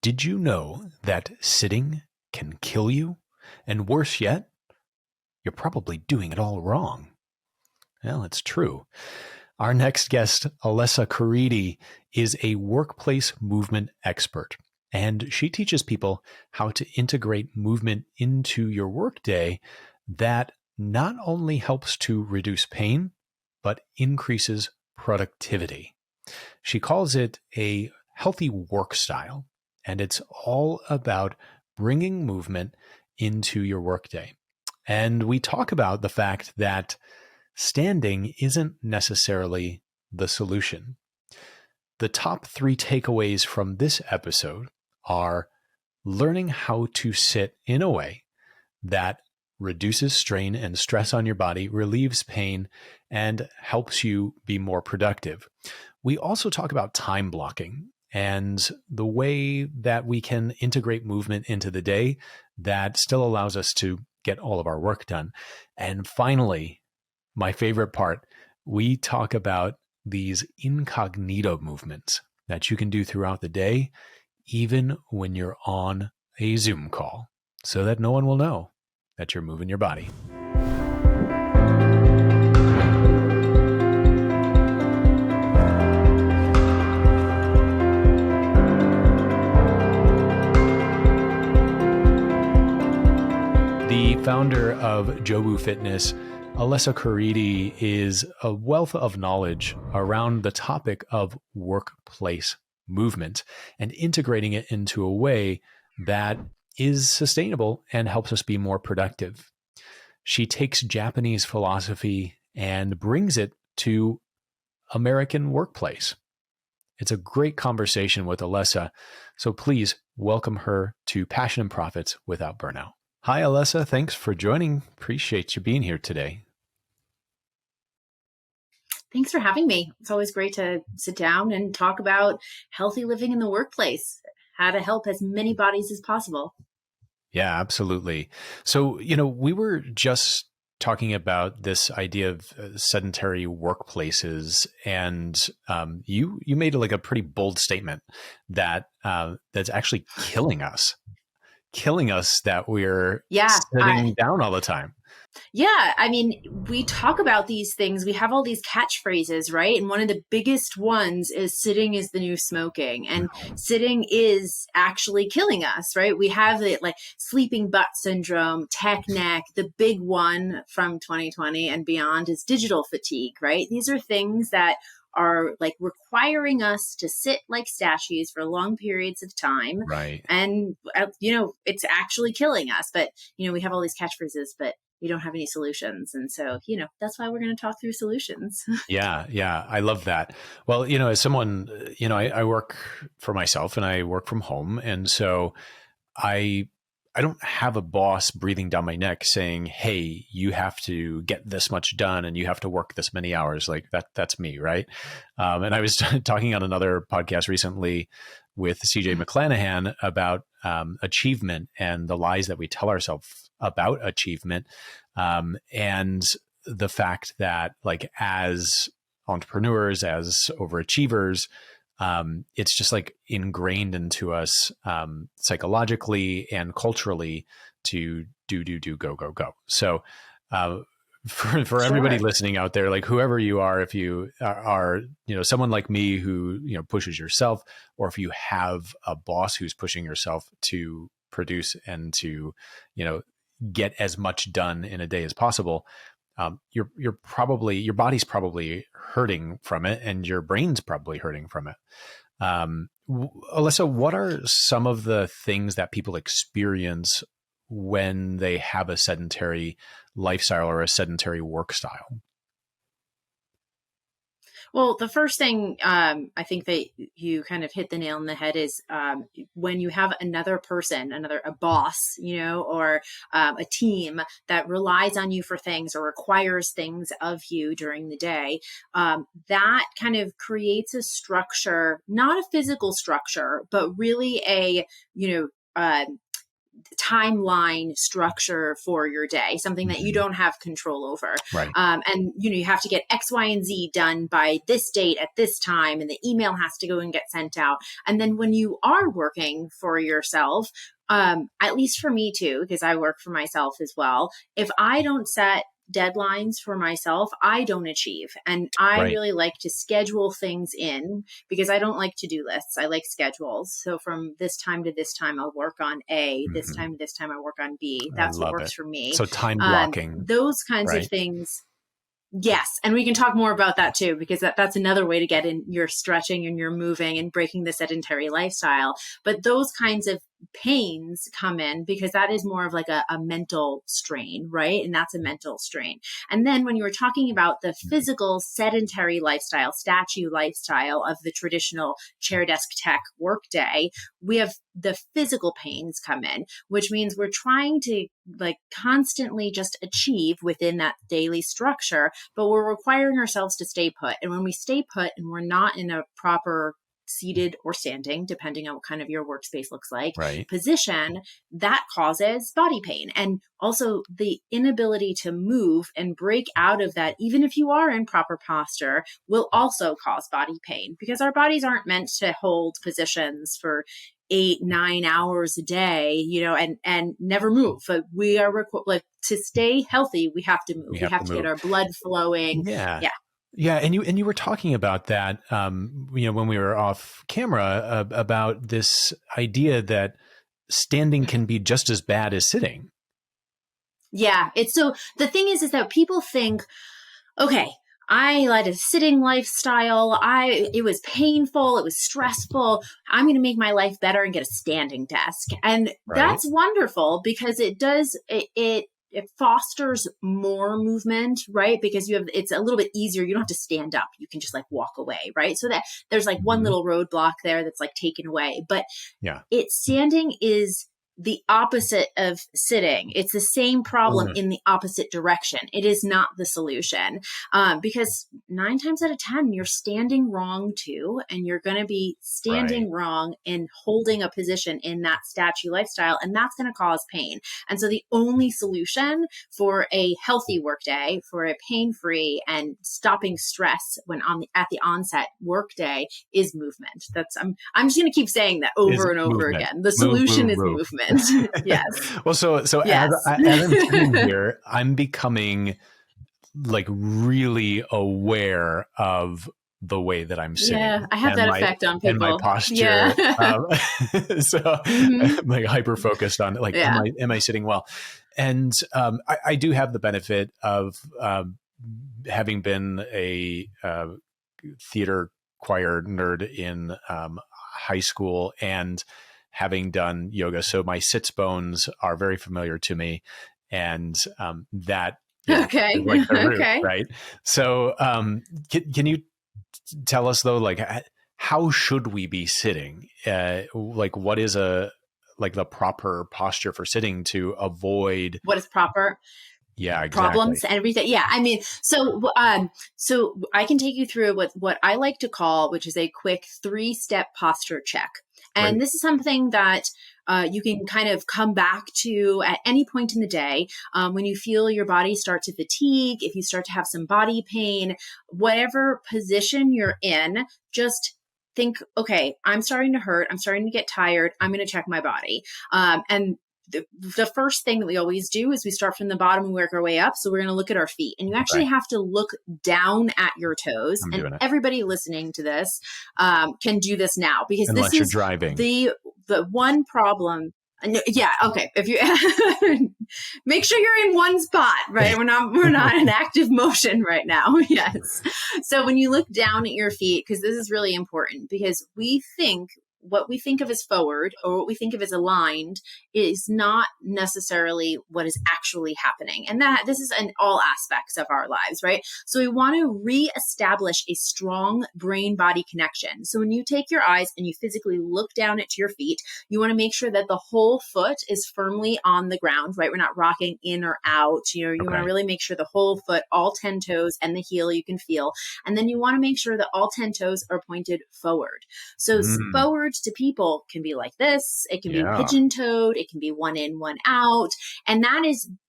Did you know that sitting can kill you? And worse yet, you're probably doing it all wrong. Well, it's true. Our next guest, Alessa Caridi, is a workplace movement expert, and she teaches people how to integrate movement into your workday that not only helps to reduce pain, but increases productivity. She calls it a healthy work style, and it's all about bringing movement into your workday. And we talk about the fact that standing isn't necessarily the solution. The top 3 takeaways from this episode are learning how to sit in a way that reduces strain and stress on your body, relieves pain, and helps you be more productive. We also talk about time blocking and the way that we can integrate movement into the day that still allows us to get all of our work done. And finally, my favorite part, we talk about these incognito movements that you can do throughout the day, even when you're on a Zoom call, so that no one will know that you're moving your body. The founder of Jobu Fitness, Alessa Caridi, is a wealth of knowledge around the topic of workplace movement and integrating it into a way that is sustainable and helps us be more productive. She takes Japanese philosophy and brings it to American workplace. It's a great conversation with Alessa, so please welcome her to Passion and Profits Without Burnout. Hi, Alessa. Thanks for joining. Appreciate you being here today. Thanks for having me. It's always great to sit down and talk about healthy living in the workplace, how to help as many bodies as possible. Yeah, absolutely. So, we were just talking about this idea of sedentary workplaces, and you made like a pretty bold statement that that's actually killing us, that we're sitting down all the time. Yeah. I mean, we talk about these things. We have all these catchphrases, right? And one of the biggest ones is sitting is the new smoking. And sitting is actually killing us, right? We have it like sleeping butt syndrome, tech neck. The big one from 2020 and beyond is digital fatigue, right? These are things that are like requiring us to sit like statues for long periods of time. Right. And, it's actually killing us. But, we have all these catchphrases, but we don't have any solutions. And so, that's why we're going to talk through solutions. Yeah. I love that. Well, as someone, I work for myself and I work from home. And so I don't have a boss breathing down my neck saying, hey, you have to get this much done and you have to work this many hours. Like that's me. Right. And I was talking on another podcast recently with CJ McClanahan about achievement and the lies that we tell ourselves about achievement. And the fact that like as entrepreneurs, as overachievers, it's just like ingrained into us psychologically and culturally to do, go. So for everybody listening out there, like whoever you are, if you are, someone like me who, pushes yourself, or if you have a boss who's pushing yourself to produce and to, get as much done in a day as possible, your body's probably hurting from it and your brain's probably hurting from it. Alessa, what are some of the things that people experience when they have a sedentary lifestyle or a sedentary work style? Well, the first thing I think that you kind of hit the nail on the head is when you have another person, a boss, or a team that relies on you for things or requires things of you during the day, that kind of creates a structure, not a physical structure, but really a, timeline structure for your day, something that you don't have control over. Right. And, you have to get X, Y, and Z done by this date at this time, and the email has to go and get sent out. And then when you are working for yourself, at least for me too, because I work for myself as well, if I don't set deadlines for myself, I don't achieve. And I really like to schedule things in, because I don't like to-do lists. I like schedules. So from this time to this time, I'll work on A. This time to this time, I work on B. That's what works for me. So time blocking. Those kinds of things. Yes. And we can talk more about that too, because that's another way to get in your stretching and your moving and breaking the sedentary lifestyle. But those kinds of pains come in because that is more of like a mental strain, right? And that's a mental strain. And then when you were talking about the physical sedentary lifestyle, statue lifestyle of the traditional chair desk tech workday, we have the physical pains come in, which means we're trying to like constantly just achieve within that daily structure, but we're requiring ourselves to stay put. And when we stay put and we're not in a proper seated or standing, depending on what kind of your workspace looks like, position, that causes body pain. And also the inability to move and break out of that, even if you are in proper posture, will also cause body pain, because our bodies aren't meant to hold positions for 8-9 hours a day, and never move. But we are like to stay healthy, we have to move. We have to get our blood flowing. Yeah, and you were talking about that, when we were off camera, about this idea that standing can be just as bad as sitting. Yeah, it's so the thing is that people think, okay, I led a sitting lifestyle. It was painful. It was stressful. I'm going to make my life better and get a standing desk. And that's wonderful, because it fosters more movement, right? Because it's a little bit easier. You don't have to stand up. You can just like walk away, right? So that there's like one little roadblock there that's like taken away. But standing is the opposite of sitting. It's the same problem in the opposite direction. It is not the solution, because 9 times out of 10, you're standing wrong too. And you're going to be standing wrong and holding a position in that statue lifestyle. And that's going to cause pain. And so the only solution for a healthy workday, for a pain-free and stopping stress at the onset workday, is movement. I'm just going to keep saying that over and over again. The solution is movement. Yes. Well, so yes. as I'm sitting here, I'm becoming like really aware of the way that I'm sitting. Yeah, I have that effect on people. And my posture. Yeah. So I'm like hyper focused on like, am I sitting well? And I do have the benefit of having been a theater choir nerd in high school and having done yoga. So my sits bones are very familiar to me. And that is like the root, right? So can you tell us though, like how should we be sitting? Like what is the proper posture for sitting to avoid what is proper? Yeah, exactly. Problems and everything. Yeah. I mean, so I can take you through what I like to call, which is a quick 3-step posture check. And this is something that you can kind of come back to at any point in the day when you feel your body start to fatigue, if you start to have some body pain, whatever position you're in, just think, okay, I'm starting to hurt. I'm starting to get tired. I'm going to check my body. And the first thing that we always do is we start from the bottom and work our way up. So we're going to look at our feet, and you actually have to look down at your toes. And everybody listening to this can do this now, because unless this you're is driving. The one problem. Yeah. Okay. If you make sure you're in one spot, right? We're not in active motion right now. Yes. So when you look down at your feet, because this is really important, because what we think of as forward or what we think of as aligned is not necessarily what is actually happening. And that this is in all aspects of our lives, right? So we want to reestablish a strong brain-body connection. So when you take your eyes and you physically look down at your feet, you want to make sure that the whole foot is firmly on the ground, right? We're not rocking in or out. You want to really make sure the whole foot, all 10 toes and the heel you can feel. And then you want to make sure that all 10 toes are pointed forward. So forward types of people can be like this. It can be Yeah. pigeon-toed. It can be one in, one out. And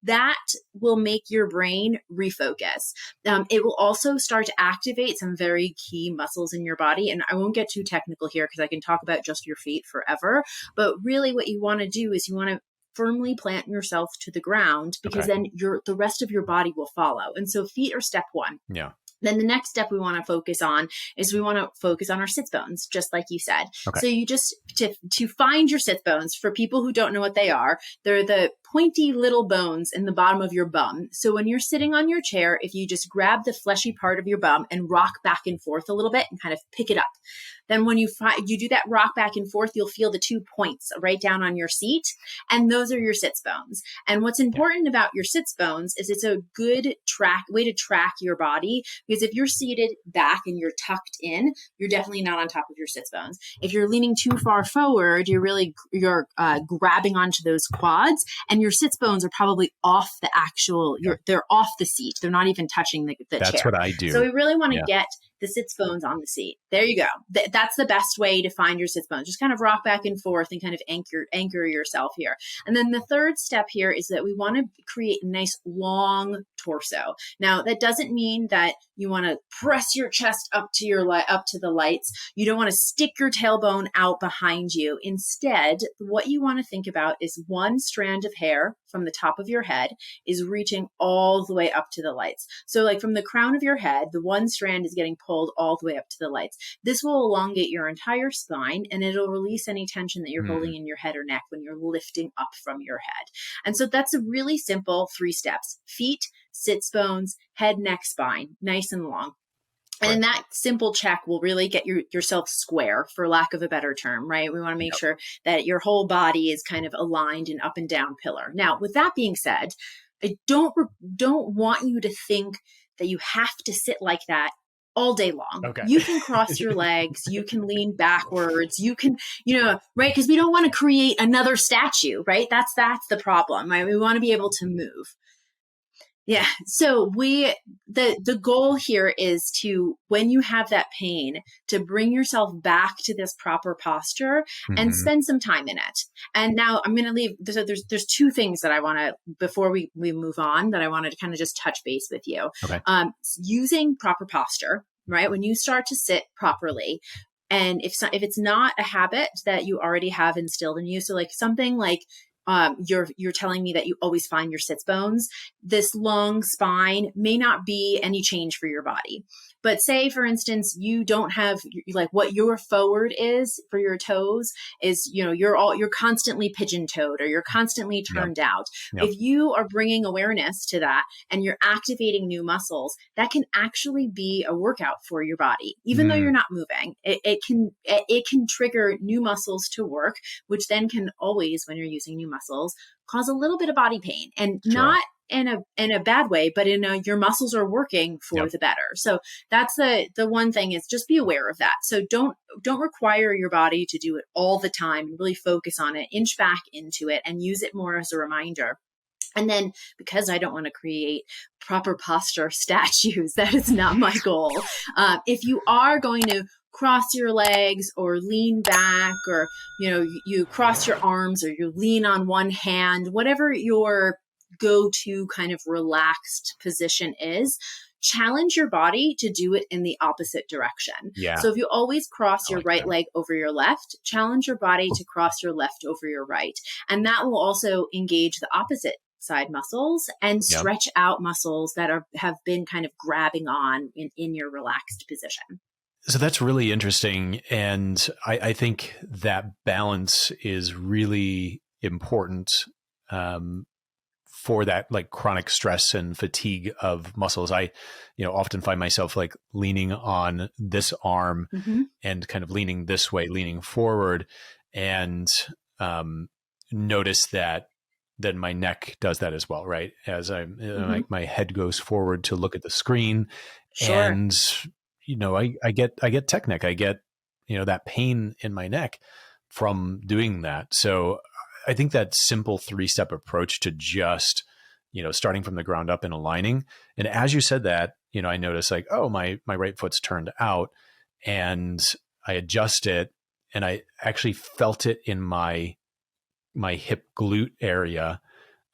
that will make your brain refocus. It will also start to activate some very key muscles in your body. And I won't get too technical here because I can talk about just your feet forever. But really what you want to do is you want to firmly plant yourself to the ground, because then the rest of your body will follow. And so feet are step one. Yeah. Then the next step we want to focus on is we want to focus on our sits bones, just like you said. Okay. So you just, to find your sits bones, for people who don't know what they are, they're the pointy little bones in the bottom of your bum. So when you're sitting on your chair, if you just grab the fleshy part of your bum and rock back and forth a little bit and kind of pick it up, then when you do that rock back and forth, you'll feel the 2 points right down on your seat. And those are your sits bones. And what's important about your sits bones is it's a good way to track your body, because if you're seated back and you're tucked in, you're definitely not on top of your sits bones. If you're leaning too far forward, you're grabbing onto those quads, and your sits bones are probably off the they're off the seat. They're not even touching the chair. That's what I do. So we really want to get the sits bones on the seat. There you go. That's the best way to find your sits bones. Just kind of rock back and forth and kind of anchor yourself here. And then the third step here is that we want to create a nice long torso. Now, that doesn't mean that you want to press your chest up to the lights. You don't want to stick your tailbone out behind you. Instead, what you want to think about is one strand of hair from the top of your head is reaching all the way up to the lights. So like from the crown of your head, the one strand is getting pulled all the way up to the lights. This will elongate your entire spine, and it'll release any tension that you're holding in your head or neck when you're lifting up from your head. And so that's a really simple 3 steps: feet, sits bones, head, neck, spine, nice and long. And that simple check will really get yourself square, for lack of a better term, right? We want to make sure that your whole body is kind of aligned and up and down pillar. Now, with that being said, I don't want you to think that you have to sit like that all day long. Okay. You can cross your legs, you can lean backwards, you can, right? Because we don't want to create another statue, right? That's the problem, right? We want to be able to move. Yeah. So the goal here is to, when you have that pain, to bring yourself back to this proper posture and spend some time in it. And now I'm going to leave. So there's 2 things that I want to, before we move on, that I wanted to kind of just touch base with you. Okay. Using proper posture, right? When you start to sit properly, and if it's not a habit that you already have instilled in you, so like something like, you're telling me that you always find your sits bones, this long spine may not be any change for your body. But say, for instance, you don't have, like, what your forward is for your toes is, you're constantly pigeon-toed, or you're constantly turned out. If you are bringing awareness to that and you're activating new muscles, that can actually be a workout for your body, even though you're not moving. It can trigger new muscles to work, which then can always, when you're using new muscles, cause a little bit of body pain, and not in a bad way, but your muscles are working for the better. So that's the one thing, is just be aware of that. So don't require your body to do it all the time, and really focus on it, inch back into it, and use it more as a reminder. And then, because I don't want to create proper posture statues, that is not my goal. If you are going to cross your legs or lean back, or, you cross your arms, or you lean on one hand, whatever your go-to kind of relaxed position is, challenge your body to do it in the opposite direction. Yeah. So if you always cross your right leg over your left, challenge your body to cross your left over your right. And that will also engage the opposite side muscles and stretch out muscles that have been kind of grabbing on in your relaxed position. So that's really interesting. And I think that balance is really important for that, like, chronic stress and fatigue of muscles. I, often find myself like leaning on this arm and kind of leaning this way, leaning forward, and notice that then my neck does that as well, right? As like my head goes forward to look at the screen, and I get tech neck. I get that pain in my neck from doing that. So I think that simple 3-step approach to just, starting from the ground up and aligning. And as you said that, I noticed, like, oh, my right foot's turned out, and I adjust it. and I actually felt it in my hip glute area.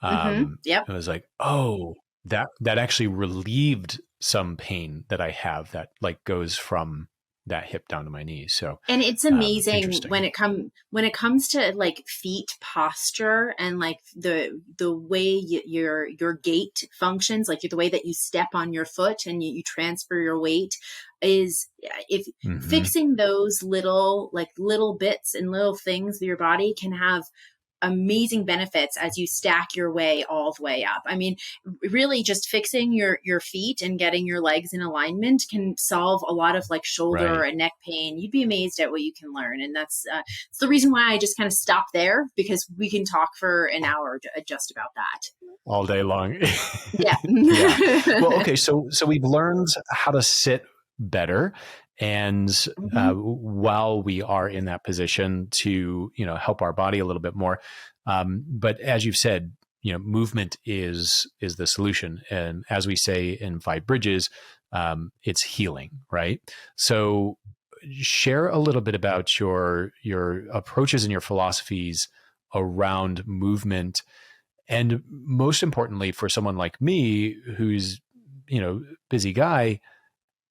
Yep. It was like, oh, that actually relieved some pain that I have that like goes from that hip down to my knees. So, And it's amazing interesting. when it comes to like feet posture and like the way your gait functions, like the way that you step on your foot and you transfer your weight, is if Mm-hmm. fixing those little bits and little things of your body can have amazing benefits as you stack your way all the way up. I mean, really just fixing your feet and getting your legs in alignment can solve a lot of like shoulder Right. and neck pain. You'd be amazed at what you can learn. And it's the reason why I just kind of stop there, because we can talk for an hour just about that. All day long. Yeah. Yeah. Well, okay. So we've learned how to sit better, and Mhm. while we are in that position to help our body a little bit more, but as you've said, movement is the solution, and as we say in Five Bridges, it's healing, right? So share a little bit about your approaches and your philosophies around movement, and most importantly, for someone like me who's, busy guy,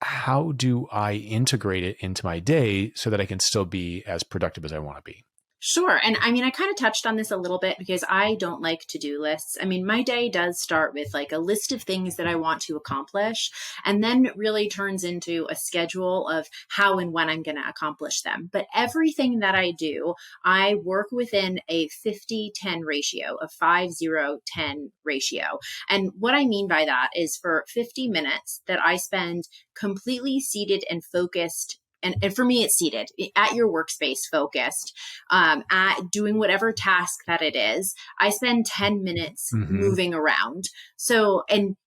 how do I integrate it into my day so that I can still be as productive as I want to be? Sure. And I mean, I kind of touched on this a little bit because I don't like to-do lists. I mean, my day does start with like a list of things that I want to accomplish, and then really turns into a schedule of how and when I'm going to accomplish them. But everything that I do, I work within a 50-10 ratio, a 5-0-10 ratio. And what I mean by that is for 50 minutes that I spend completely seated and focused, and for me, it's seated at your workspace, focused, at doing whatever task that it is. I spend 10 minutes Mm-hmm. moving around. So, and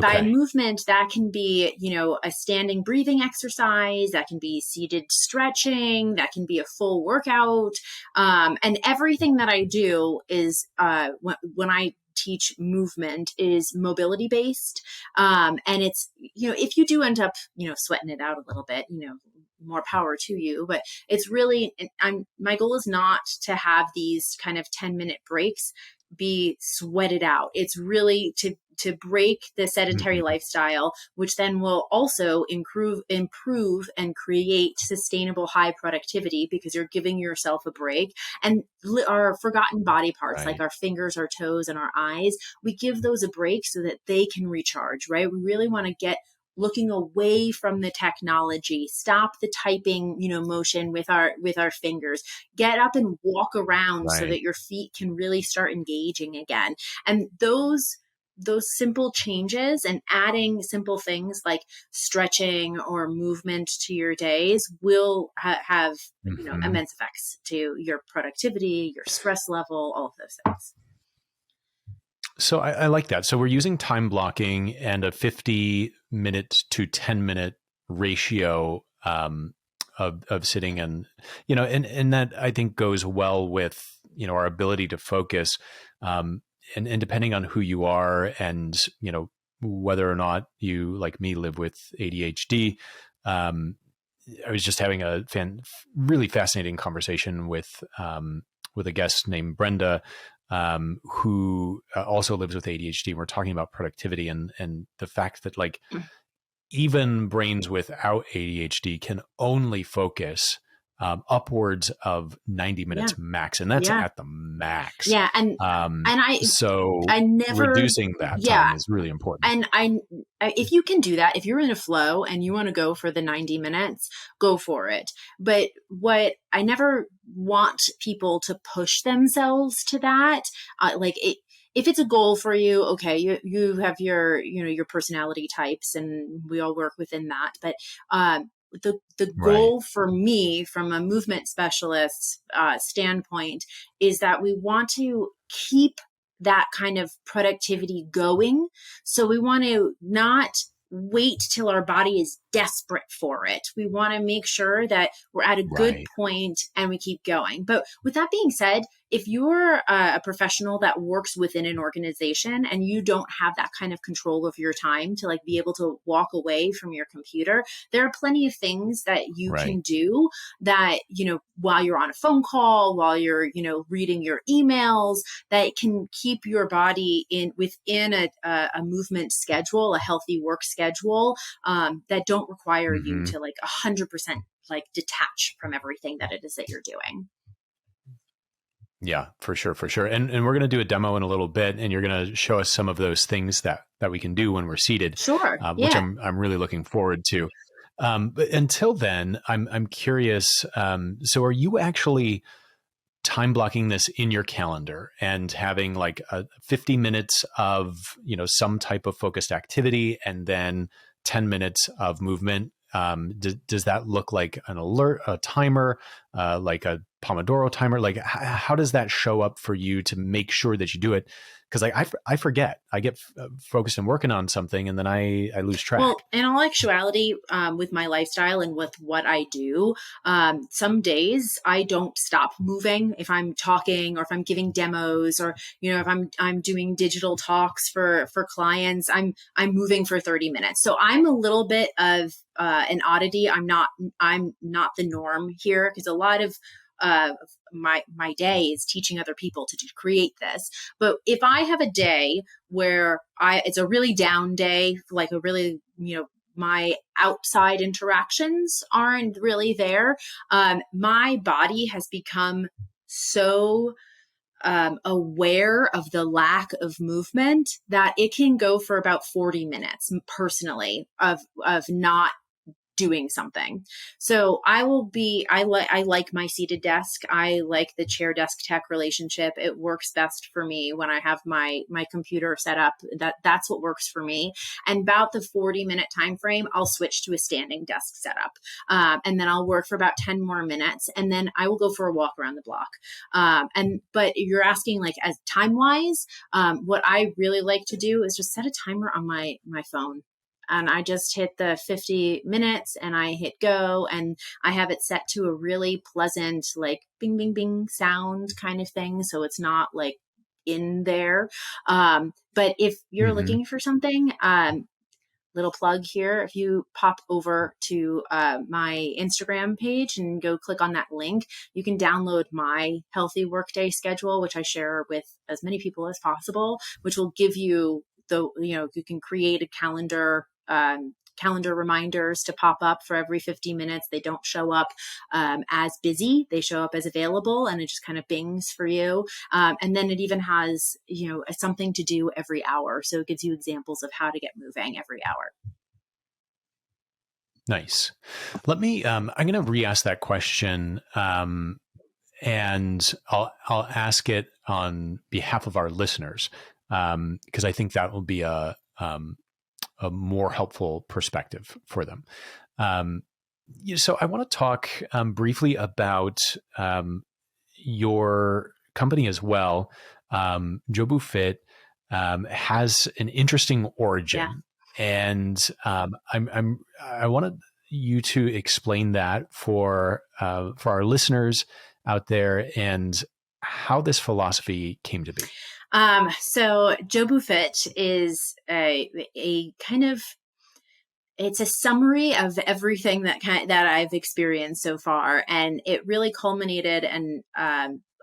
by Okay. movement, that can be, a standing breathing exercise, that can be seated stretching, that can be a full workout. And everything that I do is, when I teach movement, is mobility based. And it's, if you do end up, sweating it out a little bit, more power to you. But it's really, my goal is not to have these kind of 10-minute breaks be sweated out. It's really to break the sedentary Mm-hmm. lifestyle, which then will also improve and create sustainable high productivity, because you're giving yourself a break. And our forgotten body parts, like Right. our fingers, our toes, and our eyes, we give those a break so that they can recharge, right? We really want to get looking away from the technology, stop the typing, motion with our fingers, get up and walk around so Right. that your feet can really start engaging again. And those simple changes and adding simple things like stretching or movement to your days will have Mm-hmm. immense effects to your productivity, your stress level, all of those things. So I like that. So we're using time blocking and a 50-minute to 10-minute ratio, of sitting, and and that I think goes well with our ability to focus, and depending on who you are, and whether or not you, like me, live with ADHD. Um, I was just having a really fascinating conversation with a guest named Brenda, who also lives with ADHD. We're talking about productivity, and the fact that like even brains without ADHD can only focus upwards of 90 Yeah. minutes max, and that's Yeah. at the max. Yeah. And So I never, reducing that yeah. time is really important. And if you can do that, if you're in a flow and you want to go for the 90 minutes, go for it. But what I never want people to push themselves to that, if it's a goal for you, okay, you have your personality types, and we all work within that. But the Right. goal for me, from a movement specialist standpoint, is that we want to keep that kind of productivity going. So we want to not wait till our body is desperate for it. We want to make sure that we're at a good Right. point and we keep going. But with that being said, if you're a professional that works within an organization and you don't have that kind of control of your time to like be able to walk away from your computer, there are plenty of things that you Right. can do that, you know, while you're on a phone call, while you're, you know, reading your emails, that can keep your body within a movement schedule, a healthy work schedule, that don't require you Hmm. to like 100% like detach from everything that it is that you're doing. Yeah, for sure, for sure. And we're going to do a demo in a little bit, and you're going to show us some of those things that we can do when we're seated, Sure. which Yeah. I'm really looking forward to. But until then, I'm curious. So, are you actually time blocking this in your calendar and having like 50 minutes of, you know, some type of focused activity and then 10 minutes of movement? Does that look like an alert, a timer, like a Pomodoro timer? Like, how does that show up for you to make sure that you do it? Because I forget, I get focused and working on something, and then I lose track. Well, in all actuality, with my lifestyle and with what I do, some days I don't stop moving if I'm talking or if I'm giving demos or, you know, if I'm doing digital talks for clients, I'm moving for 30 minutes. So I'm a little bit of an oddity. I'm not the norm here because a lot of my day is teaching other people to create this. But if I have a day where it's a really down day, like a really, you know, my outside interactions aren't really there. My body has become so aware of the lack of movement that it can go for about 40 minutes personally of not doing something. So I like my seated desk. I like the chair desk tech relationship. It works best for me when I have my computer set up. That's what works for me. And about the 40-minute time frame, I'll switch to a standing desk setup. And then I'll work for about 10 more minutes. And then I will go for a walk around the block. But you're asking like as time wise, what I really like to do is just set a timer on my phone, and I just hit the 50 minutes and I hit go, and I have it set to a really pleasant, like bing, bing, bing sound kind of thing. So it's not like in there. But if you're Hmm. looking for something, little plug here, if you pop over to my Instagram page and go click on that link, you can download my healthy workday schedule, which I share with as many people as possible, which will give you you can create a calendar reminders to pop up for every 50 minutes. They don't show up as busy. They show up as available, and it just kind of bings for you. And then it even has, you know, something to do every hour. So it gives you examples of how to get moving every hour. Nice. Let me. I'm going to re-ask that question, and I'll ask it on behalf of our listeners, because I think that will be a more helpful perspective for them. Um, so I want to talk briefly about your company as well. Jobu Fit has an interesting Yeah. origin, and I wanted you to explain that for our listeners out there and how this philosophy came to be. So Jobu Fit is a kind of, it's a summary of everything that I've experienced so far, and it really culminated and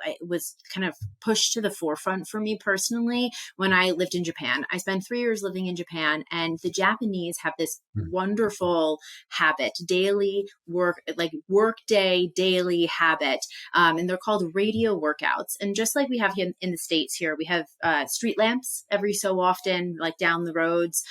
it was kind of pushed to the forefront for me personally when I lived in Japan. I spent 3 years living in Japan, and the Japanese have this wonderful habit, daily work, like workday daily habit, and they're called radio workouts. And just like we have here in the States, here we have street lamps every so often, like down the roads.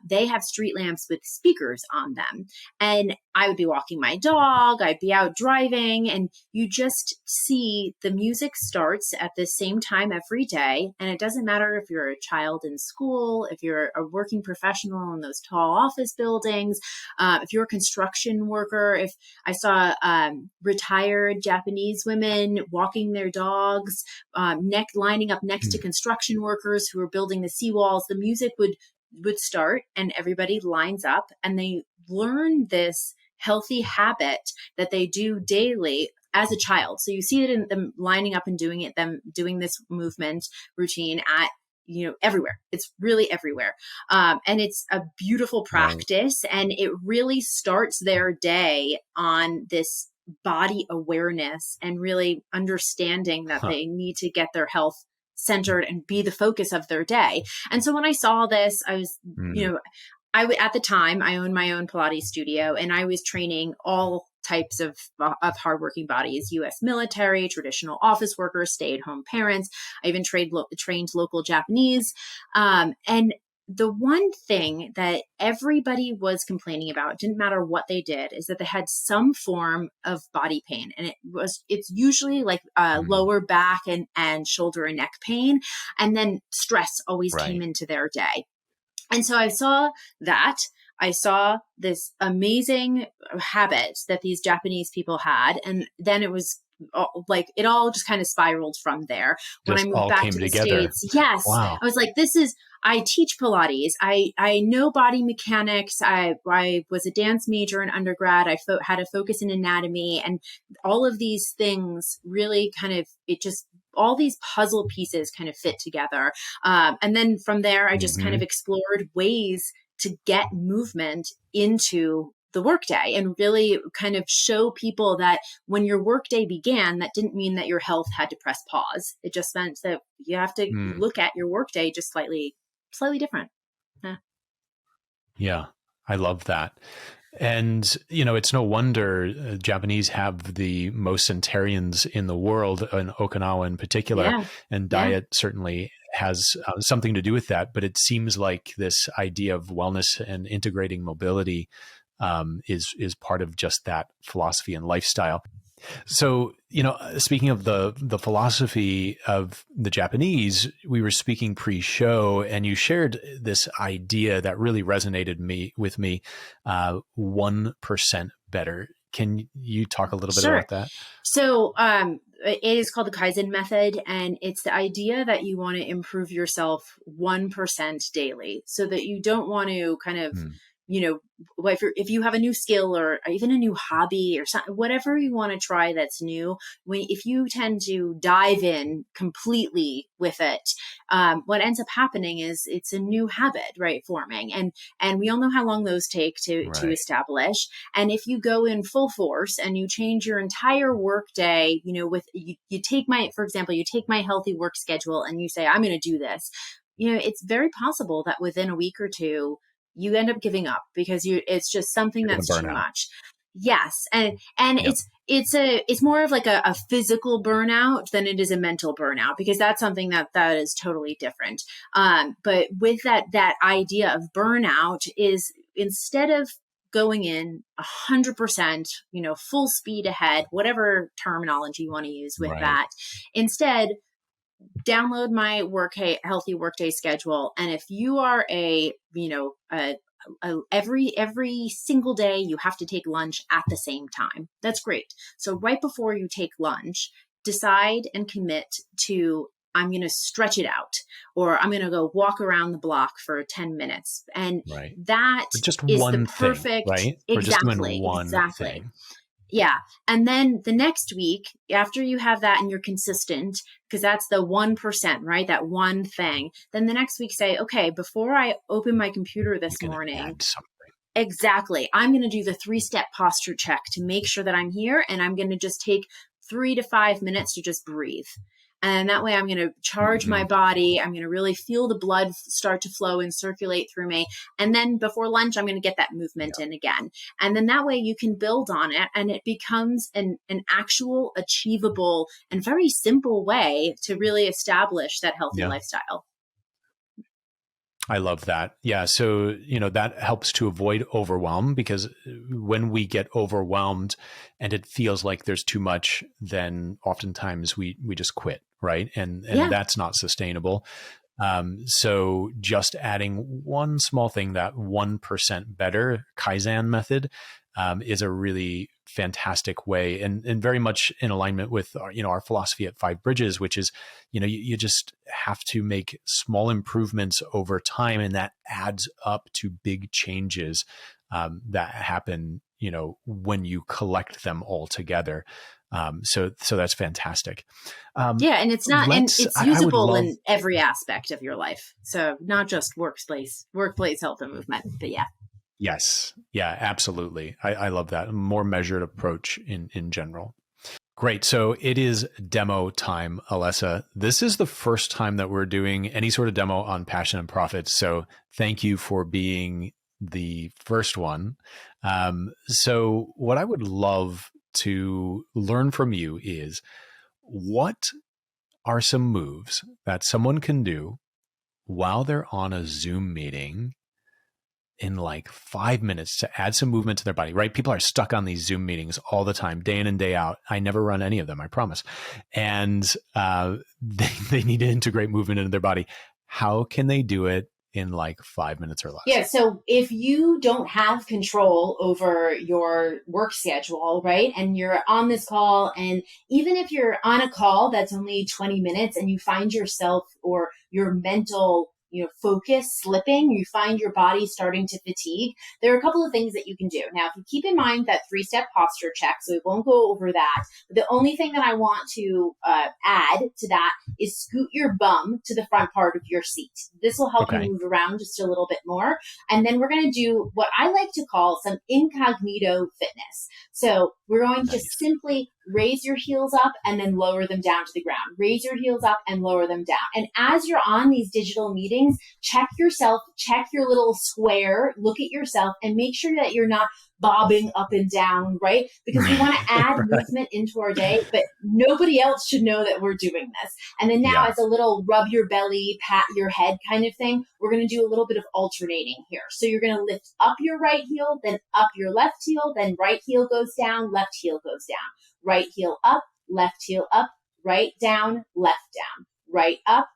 They have street lamps with speakers on them. And I would be walking my dog, I'd be out driving, and you just see the music starts at the same time every day. And it doesn't matter if you're a child in school, if you're a working professional in those tall office buildings, if you're a construction worker. If I saw retired Japanese women walking their dogs, lining up next to construction workers who are building the seawalls, the music would start and everybody lines up and they learn this healthy habit that they do daily as a child. So you see it in them lining up and doing it, them doing this movement routine at, everywhere. It's really everywhere. And it's a beautiful practice, and it really starts their day on this body awareness and really understanding that they need to get their health centered and be the focus of their day. And so when I saw this, I was, at the time, I owned my own Pilates studio, and I was training all types of hardworking bodies: U.S. military, traditional office workers, stay-at-home parents. I even trained local Japanese. And the one thing that everybody was complaining about, didn't matter what they did, is that they had some form of body pain. And it's usually like lower back and shoulder and neck pain. And then stress always came into their day. And so I saw that. I saw this amazing habit that these Japanese people had. And then it was it all just kind of spiraled from there. When I moved back to the States, yes, wow. I was like, I teach Pilates. I know body mechanics. I was a dance major in undergrad. I had a focus in anatomy, and all of these things really all these puzzle pieces kind of fit together. And then from there, I just kind of explored ways to get movement into the workday and really kind of show people that when your workday began, that didn't mean that your health had to press pause. It just meant that you have to look at your workday just slightly different. Yeah, I love that. And, it's no wonder Japanese have the most centenarians in the world, in Okinawa in particular, and diet certainly has something to do with that. But it seems like this idea of wellness and integrating mobility is part of just that philosophy and lifestyle. So, speaking of the philosophy of the Japanese, we were speaking pre-show, and you shared this idea that really resonated with me, 1% better. Can you talk a little bit about that? So, it is called the Kaizen method, and it's the idea that you want to improve yourself 1% daily, so that you don't want to kind of if you have a new skill or even a new hobby or something, whatever you want to try that's new, if you tend to dive in completely with it, what ends up happening is it's a new habit, forming. And we all know how long those take to establish. And if you go in full force and you change your entire work day, you take my healthy work schedule and you say, I'm going to do this, it's very possible that within a week or two, you end up giving up because it's just something that's too much. Yes. And it's more of like a physical burnout than it is a mental burnout, because that's something that is totally different. But with that idea of burnout is, instead of going in 100%, full speed ahead, whatever terminology you want to use with that, instead, download my healthy workday schedule. And if you are every single day you have to take lunch at the same time, that's great. So right before you take lunch, decide and commit to, I'm going to stretch it out, or I'm going to go walk around the block for 10 minutes. And that just is one the perfect, thing, right? Exactly. Thing. Yeah. And then the next week, after you have that and you're consistent, because that's the 1%, right? That one thing. Then the next week say, okay, before I open my computer this morning, exactly, I'm going to do the 3-step posture check to make sure that I'm here. And I'm going to just take 3 to 5 minutes to just breathe. And that way I'm going to charge my body. I'm going to really feel the blood start to flow and circulate through me. And then before lunch, I'm going to get that movement in again. And then that way you can build on it, and it becomes an actual achievable and very simple way to really establish that healthy lifestyle. I love that. Yeah. So, that helps to avoid overwhelm, because when we get overwhelmed and it feels like there's too much, then oftentimes we just quit. Right. And that's not sustainable. So just adding one small thing, that 1% better Kaizen method, is a really fantastic way, and very much in alignment with our philosophy at Five Bridges, which is, you just have to make small improvements over time, and that adds up to big changes that happen, when you collect them all together. So that's fantastic. And it's not, and it's I would usable love, in every aspect of your life. So not just workplace health and movement, but yeah. yes. Yeah, absolutely. I love that. A more measured approach in general. Great. So it is demo time, Alessa. This is the first time that we're doing any sort of demo on Passion and Profit. So thank you for being the first one. So what I would love to learn from you is, what are some moves that someone can do while they're on a Zoom meeting in like 5 minutes to add some movement to their body, right? People are stuck on these Zoom meetings all the time, day in and day out. I never run any of them, I promise. And they need to integrate movement into their body. How can they do it in like 5 minutes or less? Yeah. So if you don't have control over your work schedule, right, and you're on this call, and even if you're on a call that's only 20 minutes and you find yourself or your mental focus slipping, you find your body starting to fatigue, there are a couple of things that you can do. Now, if you keep in mind that 3-step posture check, so we won't go over that. The only thing that I want to add to that is scoot your bum to the front part of your seat. This will help you move around just a little bit more. And then we're going to do what I like to call some incognito fitness. So we're going to just simply raise your heels up and then lower them down to the ground. Raise your heels up and lower them down. And as you're on these digital meetings, check yourself, check your little square, look at yourself, and make sure that you're not bobbing up and down, right? Because we want to add movement into our day, but nobody else should know that we're doing this. And then now, as a little rub your belly, pat your head kind of thing, we're going to do a little bit of alternating here. So you're going to lift up your right heel, then up your left heel, then right heel goes down, left heel goes down. Right heel up, right down, left down, right up,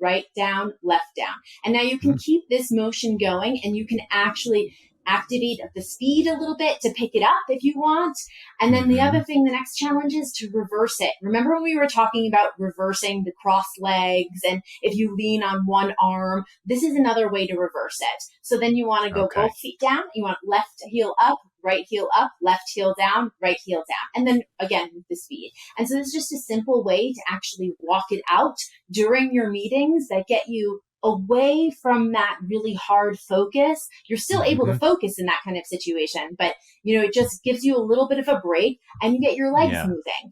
right down, left down. And now you can keep this motion going, and you can actually activate the speed a little bit to pick it up if you want. And then the other thing, the next challenge is to reverse it. Remember when we were talking about reversing the cross legs, and if you lean on one arm, this is another way to reverse it. So then you want to go both feet down. You want left heel up, right heel up, left heel down, right heel down. And then again with the speed. And so this is just a simple way to actually walk it out during your meetings that get you away from that really hard focus. You're still able to focus in that kind of situation, but it just gives you a little bit of a break and you get your legs moving.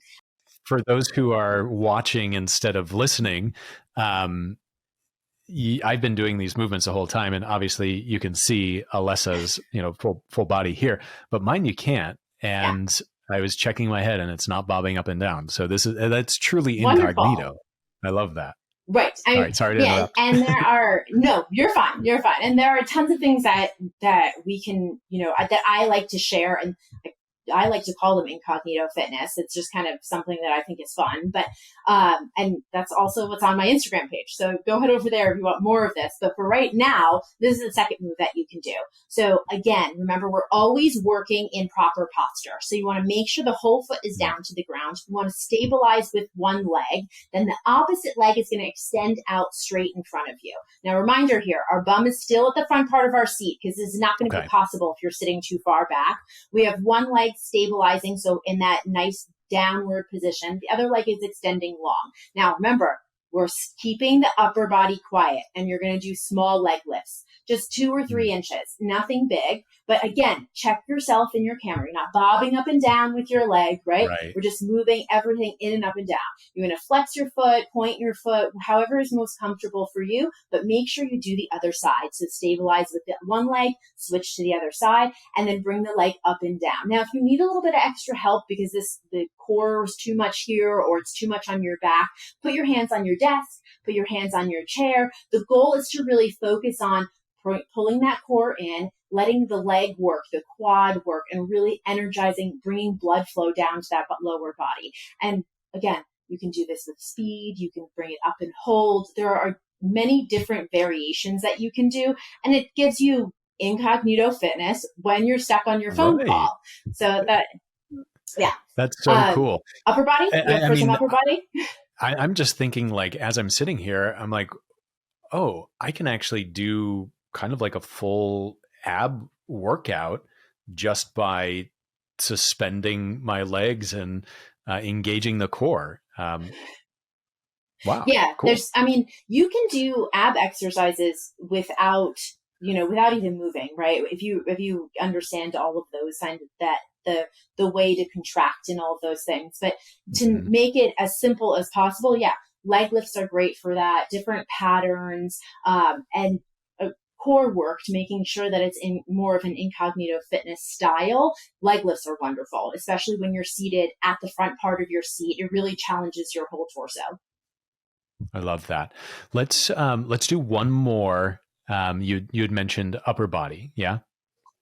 For those who are watching instead of listening, I've been doing these movements the whole time, and obviously you can see Alessa's, full body here, but mine you can't. And I was checking my head, and it's not bobbing up and down. So that's truly incognito. I love that. Right. Sorry to interrupt. And there are, no, you're fine. You're fine. And there are tons of things that we can, that I like to share, and I like to call them incognito fitness. It's just kind of something that I think is fun, but, and that's also what's on my Instagram page. So go head over there if you want more of this. But for right now, this is the second move that you can do. So again, remember, we're always working in proper posture. So you want to make sure the whole foot is down to the ground. You want to stabilize with one leg. Then the opposite leg is going to extend out straight in front of you. Now, reminder here, our bum is still at the front part of our seat, because this is not going to be possible if you're sitting too far back. We have one leg stabilizing, so in that nice downward position. The other leg is extending long. Now, remember, we're keeping the upper body quiet, and you're going to do small leg lifts, just 2 or 3 inches, nothing big. But again, check yourself in your camera. You're not bobbing up and down with your leg, right? We're just moving everything in and up and down. You're going to flex your foot, point your foot, however is most comfortable for you, but make sure you do the other side. So stabilize with the one leg, switch to the other side, and then bring the leg up and down. Now, if you need a little bit of extra help because the core is too much here or it's too much on your back, put your hands on your desk, put your hands on your chair. The goal is to really focus on pulling that core in, letting the leg work, the quad work, and really energizing, bringing blood flow down to that lower body. And again, you can do this with speed. You can bring it up and hold. There are many different variations that you can do, and it gives you incognito fitness when you're stuck on your phone call. So that's so cool. Upper body? Some upper body? I'm just thinking, like, as I'm sitting here, I'm like, oh, I can actually do kind of like a full ab workout just by suspending my legs and engaging the core. Wow, Yeah, cool. you can do ab exercises without, without even moving, right? If you understand all of those signs, that the way to contract and all of those things, but to make it as simple as possible, yeah, leg lifts are great for that. Different patterns, and core work, making sure that it's in more of an incognito fitness style. Leg lifts are wonderful, especially when you're seated at the front part of your seat. It really challenges your whole torso. I love that. Let's do one more. You had mentioned upper body, yeah.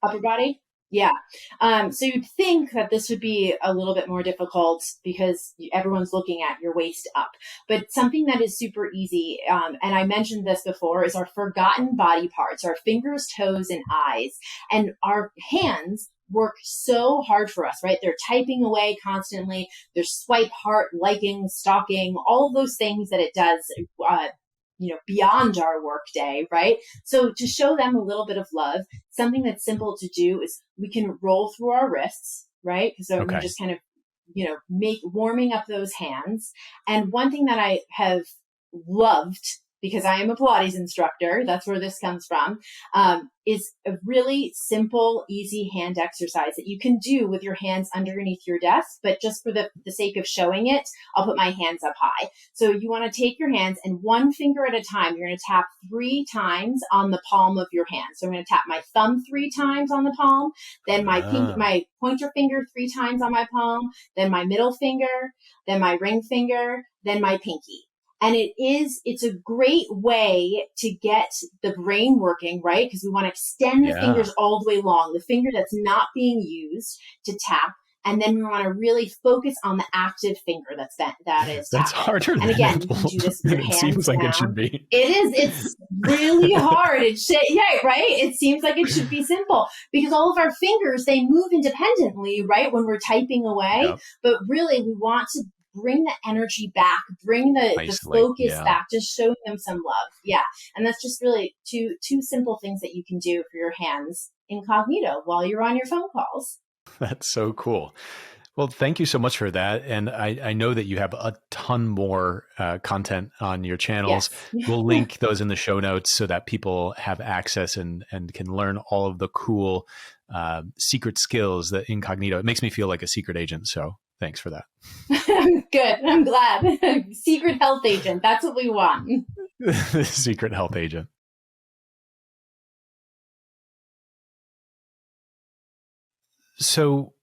Upper body? Yeah. So you'd think that this would be a little bit more difficult because everyone's looking at your waist up. But something that is super easy, and I mentioned this before, is our forgotten body parts, our fingers, toes, and eyes. And our hands work so hard for us, right? They're typing away constantly. There's swipe, heart, liking, stalking, all of those things that it does, beyond our workday, right? So to show them a little bit of love, something that's simple to do is we can roll through our wrists, right? So we just kind of, make warming up those hands. And one thing that I have loved, because I am a Pilates instructor, that's where this comes from, is a really simple, easy hand exercise that you can do with your hands underneath your desk. But just for the sake of showing it, I'll put my hands up high. So you want to take your hands and one finger at a time, you're going to tap 3 times on the palm of your hand. So I'm going to tap my thumb 3 times on the palm, then my pointer finger 3 times on my palm, then my middle finger, then my ring finger, then my pinky. And it's a great way to get the brain working, right? Because we want to extend the fingers all the way long, the finger that's not being used to tap. And then we want to really focus on the active finger that is That's tapping. harder than And again, you can do this with your hands. It seems like down. it should be. It is. It's really hard. Right? It seems like it should be simple because all of our fingers, they move independently, right? When we're typing away. Yep. But really, we want to bring the energy back, bring the focus back, just showing them some love. Yeah. And that's just really two simple things that you can do for your hands incognito while you're on your phone calls. That's so cool. Well, thank you so much for that. And I know that you have a ton more content on your channels. Yes. We'll link those in the show notes so that people have access and can learn all of the cool secret skills that incognito. It makes me feel like a secret agent. So thanks for that. Good. I'm glad. Secret health agent. That's what we want. Secret health agent. So,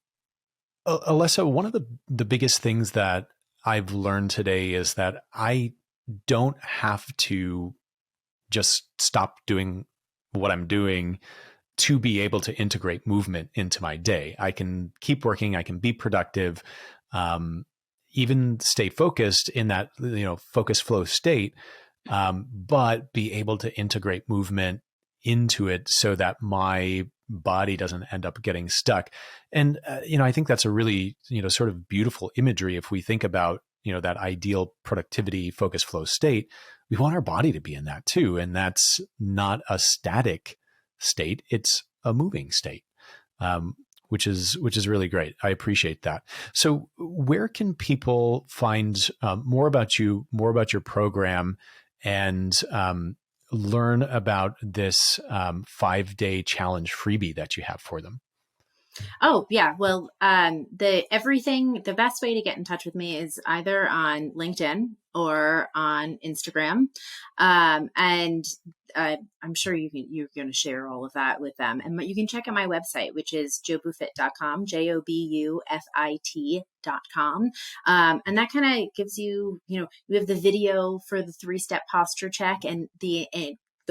Alessa, one of the biggest things that I've learned today is that I don't have to just stop doing what I'm doing to be able to integrate movement into my day. I can keep working. I can be productive, even stay focused in that, focus flow state, but be able to integrate movement into it so that my body doesn't end up getting stuck. And, I think that's a really, sort of beautiful imagery. If we think about, that ideal productivity focus flow state, we want our body to be in that too. And that's not a static state. It's a moving state, which is really great. I appreciate that. So where can people find more about you, more about your program, and learn about this 5-day challenge freebie that you have for them? Oh, yeah. Well, the best way to get in touch with me is either on LinkedIn or on Instagram. And I'm sure you're going to share all of that with them. And you can check out my website, which is jobufit.com, JOBUFIT.com. And that kind of gives you, you have the video for the 3-step posture check and the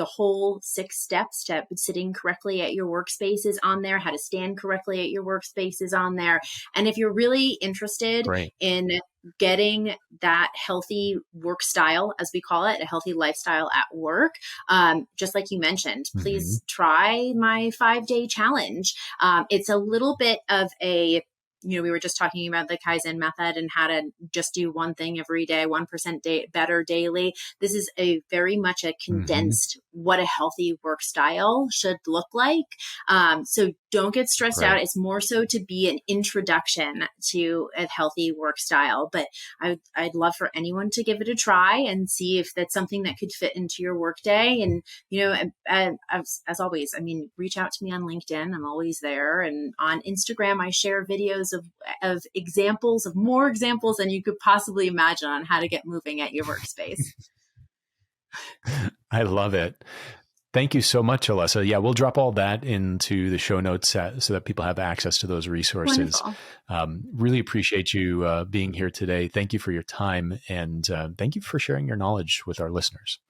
whole 6 steps to sitting correctly at your workspace is on there, how to stand correctly at your workspace is on there. And if you're really interested in getting that healthy work style, as we call it, a healthy lifestyle at work, just like you mentioned, please try my 5-day challenge. It's a little bit of a we were just talking about the Kaizen method and how to just do one thing every day, 1% better daily. This is a very much a condensed what a healthy work style should look like. So don't get stressed out. It's more so to be an introduction to a healthy work style. But I'd love for anyone to give it a try and see if that's something that could fit into your workday. And, as always, reach out to me on LinkedIn. I'm always there. And on Instagram, I share videos of examples, of more examples than you could possibly imagine on how to get moving at your workspace. I love it. Thank you so much, Alessa. Yeah, we'll drop all that into the show notes so that people have access to those resources. Really appreciate you being here today. Thank you for your time, and thank you for sharing your knowledge with our listeners.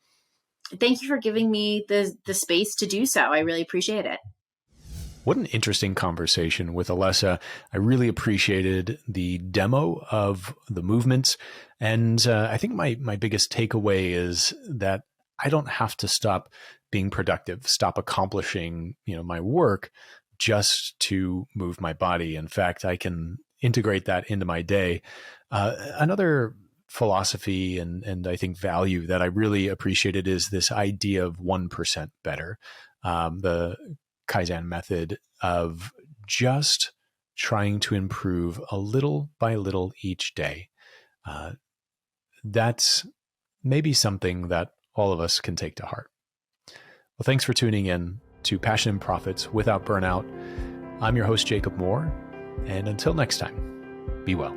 Thank you for giving me the space to do so. I really appreciate it. What an interesting conversation with Alessa. I really appreciated the demo of the movements. And I think my biggest takeaway is that I don't have to stop being productive, stop accomplishing, my work just to move my body. In fact, I can integrate that into my day. Another philosophy and I think value that I really appreciated is this idea of 1% better. The Kaizen method of just trying to improve a little by little each day. That's maybe something that all of us can take to heart. Well, thanks for tuning in to Passion and Profits Without Burnout. I'm your host, Jacob Moore, and until next time, be well.